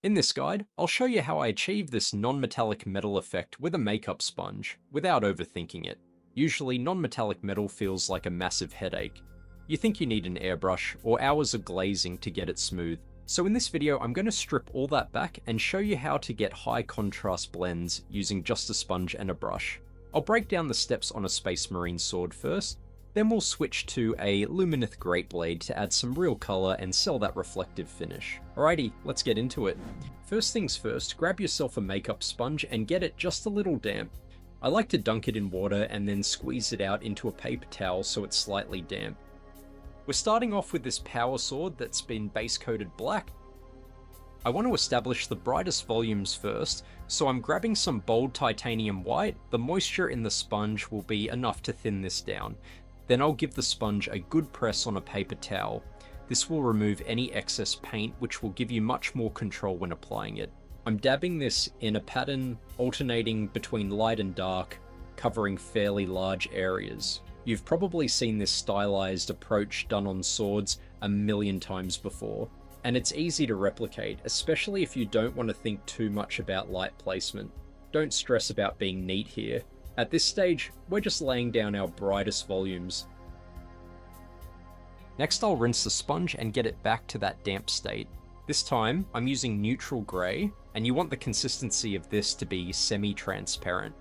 In this guide, I'll show you how I achieve this non-metallic metal effect with a makeup sponge, without overthinking it. Usually, non-metallic metal feels like a massive headache. You think you need an airbrush or hours of glazing to get it smooth. So in this video, I'm going to strip all that back and show you how to get high contrast blends using just a sponge and a brush. I'll break down the steps on a Space Marine sword first, then we'll switch to a Lumineth Great Blade to add some real color and sell that reflective finish. Alrighty, let's get into it. First things first, grab yourself a makeup sponge and get it just a little damp. I like to dunk it in water and then squeeze it out into a paper towel so it's slightly damp. We're starting off with this power sword that's been base coated black. I want to establish the brightest volumes first, so I'm grabbing some bold titanium white. The moisture in the sponge will be enough to thin this down. Then I'll give the sponge a good press on a paper towel. This will remove any excess paint, which will give you much more control when applying it. I'm dabbing this in a pattern alternating between light and dark, covering fairly large areas. You've probably seen this stylized approach done on swords a million times before, and it's easy to replicate, especially if you don't want to think too much about light placement. Don't stress about being neat here. At this stage, we're just laying down our brightest volumes. Next, I'll rinse the sponge and get it back to that damp state. This time, I'm using neutral grey, and you want the consistency of this to be semi-transparent.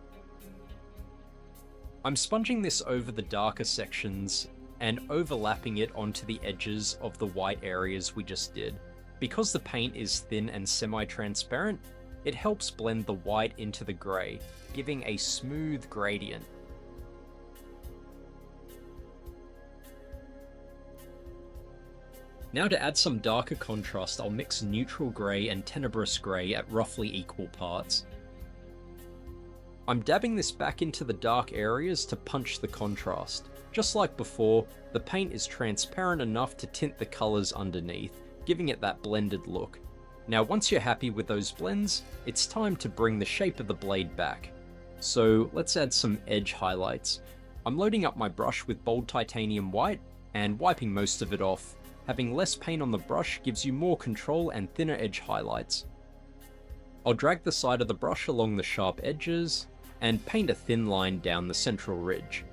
I'm sponging this over the darker sections and overlapping it onto the edges of the white areas we just did. Because the paint is thin and semi-transparent, it helps blend the white into the grey, giving a smooth gradient. Now to add some darker contrast, I'll mix neutral grey and tenebrous grey at roughly equal parts. I'm dabbing this back into the dark areas to punch the contrast. Just like before, the paint is transparent enough to tint the colours underneath, giving it that blended look. Now once you're happy with those blends, it's time to bring the shape of the blade back. So let's add some edge highlights. I'm loading up my brush with bold titanium white and wiping most of it off. Having less paint on the brush gives you more control and thinner edge highlights. I'll drag the side of the brush along the sharp edges and paint a thin line down the central ridge.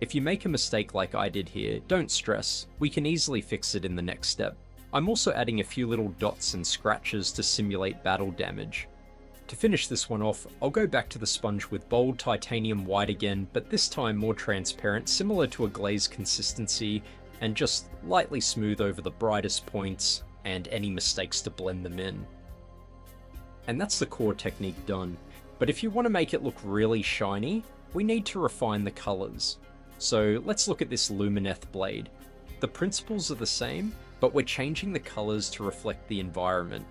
If you make a mistake like I did here, don't stress, we can easily fix it in the next step. I'm also adding a few little dots and scratches to simulate battle damage. To finish this one off, I'll go back to the sponge with bold titanium white again, but this time more transparent, similar to a glaze consistency, and just lightly smooth over the brightest points and any mistakes to blend them in. And that's the core technique done. But if you want to make it look really shiny, we need to refine the colours. So let's look at this Lumineth blade. The principles are the same, but we're changing the colours to reflect the environment.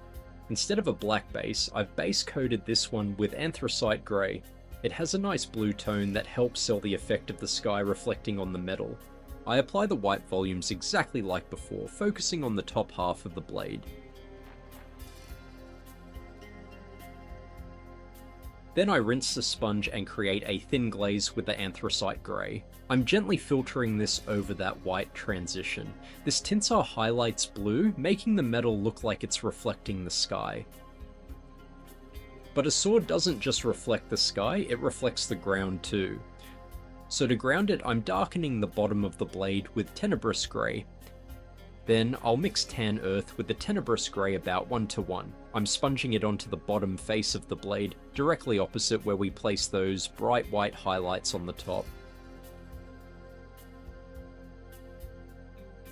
Instead of a black base, I've base coated this one with anthracite grey. It has a nice blue tone that helps sell the effect of the sky reflecting on the metal. I apply the white volumes exactly like before, focusing on the top half of the blade. Then I rinse the sponge and create a thin glaze with the anthracite grey. I'm gently filtering this over that white transition. This tints our highlights blue, making the metal look like it's reflecting the sky. But a sword doesn't just reflect the sky, it reflects the ground too. So to ground it, I'm darkening the bottom of the blade with tenebrous grey. Then I'll mix tan earth with the tenebrous grey about 1:1. I'm sponging it onto the bottom face of the blade, directly opposite where we place those bright white highlights on the top.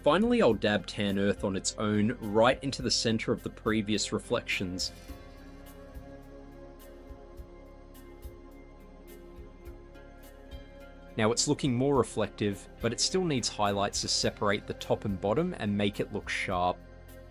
Finally, I'll dab tan earth on its own right into the centre of the previous reflections. Now it's looking more reflective, but it still needs highlights to separate the top and bottom and make it look sharp.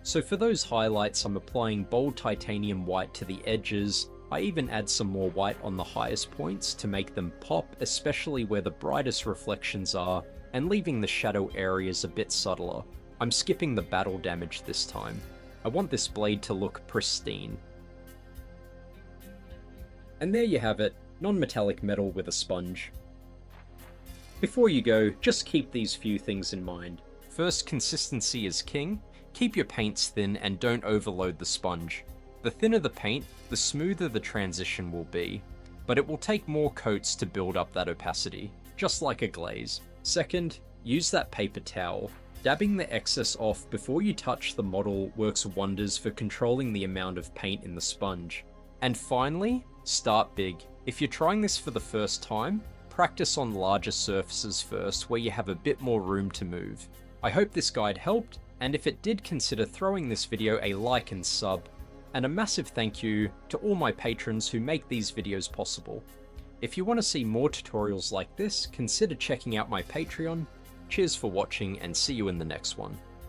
So for those highlights, I'm applying bold titanium white to the edges. I even add some more white on the highest points to make them pop, especially where the brightest reflections are, and leaving the shadow areas a bit subtler. I'm skipping the battle damage this time. I want this blade to look pristine. And there you have it, non-metallic metal with a sponge. Before you go, just keep these few things in mind. First, consistency is king. Keep your paints thin and don't overload the sponge. The thinner the paint, the smoother the transition will be, but it will take more coats to build up that opacity, just like a glaze. Second, use that paper towel. Dabbing the excess off before you touch the model works wonders for controlling the amount of paint in the sponge. And finally, start big. If you're trying this for the first time, practice on larger surfaces first where you have a bit more room to move. I hope this guide helped, and if it did, consider throwing this video a like and sub. And a massive thank you to all my patrons who make these videos possible. If you want to see more tutorials like this, consider checking out my Patreon. Cheers for watching and see you in the next one.